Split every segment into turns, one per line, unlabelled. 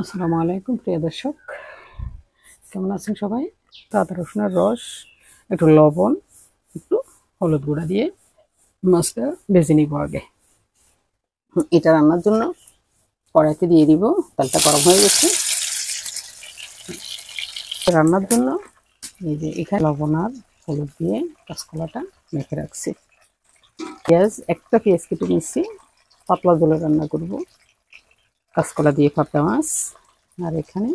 আসসালামু আলাইকুম প্রিয় দর্শক, কেমন আছেন সবাই? আদা রসুনের রস, একটু লবণ, একটু হলুদ গুঁড়া দিয়ে মাছটা ভেজে নিব আগে। এটা রান্নার জন্য কড়াইতে দিয়ে দিব। তেলটা গরম হয়ে গেছে। রান্নার জন্য এই যে এখানে লবণ আর হলুদ দিয়ে কাঁচকলাটা মেখে রাখছি। একটা পেঁয়াজ কেটে নিচ্ছি, পাতলা জলে রান্না করব। কাঁচকলা দিয়ে পাবদা মাছ। আর এখানে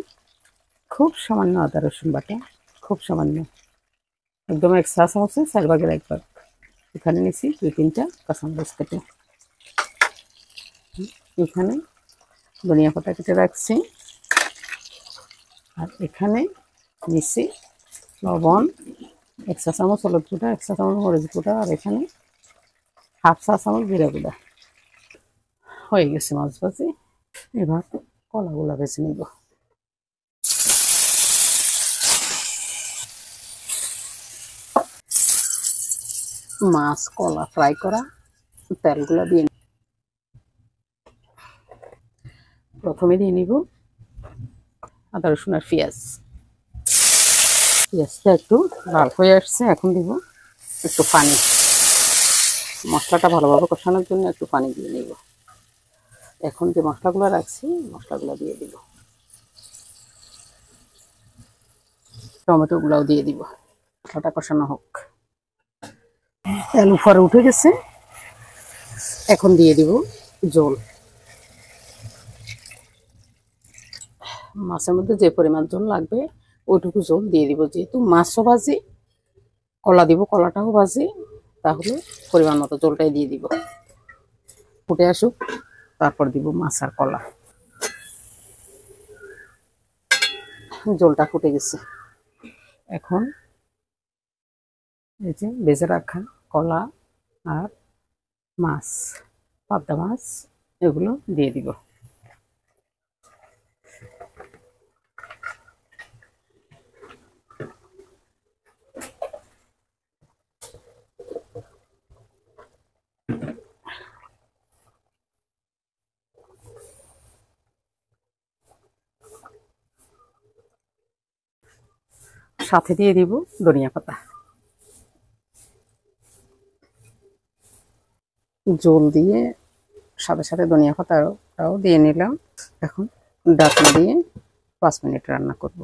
খুব সামান্য আদা রসুন বাটা, খুব সামান্য, একদম 1 চা চামচে 4 ভাগের 1 ভাগ। এখানে নিচ্ছি 2-3টা কাঁচামরিচ কেটে। এখানে ধনিয়া পাতা কেটে রাখছি। আর এখানে নিচ্ছি লবণ, 1 চা চামচ হলুদ গুঁড়া, 1 চা চামচ মরিচ গুঁড়া, আর এখানে 1/2 চা চামচ জিরা গুঁড়া। হয়ে গেছে মাছ ভাজি। এবার কলাগুলা ভেজে নিব। মাছ কলা ফ্রাই করা তেলগুলা দিয়ে প্রথমে দিয়ে নিব আদা রসুন আর পেঁয়াজ। পেঁয়াজটা একটু লাল হয়ে আসছে, এখন দিব একটু পানি। মশলাটা ভালোভাবে কষানোর জন্য একটু পানি দিয়ে নিব। এখন যে মশলাগুলো রাখছি মশলাগুলো দিয়ে দিব। টমেটোগুলোও দিয়ে দিব। মশলাটা কষানো হোক। তেল উপরে উঠে গেছে, এখন দিয়ে দিব ঝোল। মাছের মধ্যে যে পরিমাণ ঝোল লাগবে ওইটুকু ঝোল দিয়ে দিব। যেহেতু মাছও ভাজি, কলা দিব, কলাটাও ভাজি, তাহলে পরিমাণ মতো ঝোলটাই দিয়ে দিব। ফুটে আসুক, তারপর দিব মাছ আর কলা। ঝোলটা ফুটে গেছে। এখন এই যে ভেজে রাখা কলা আর মাছ, পাবদা মাছ, এগুলো দিয়ে দিব। সাথে দিয়ে দিব ধনিয়া পাতা। ঝোল দিয়ে সাথে সাথে ধনিয়া পাতাটাও দিয়ে নিলাম। এখন ঢাকনা দিয়ে 5 মিনিট রান্না করব।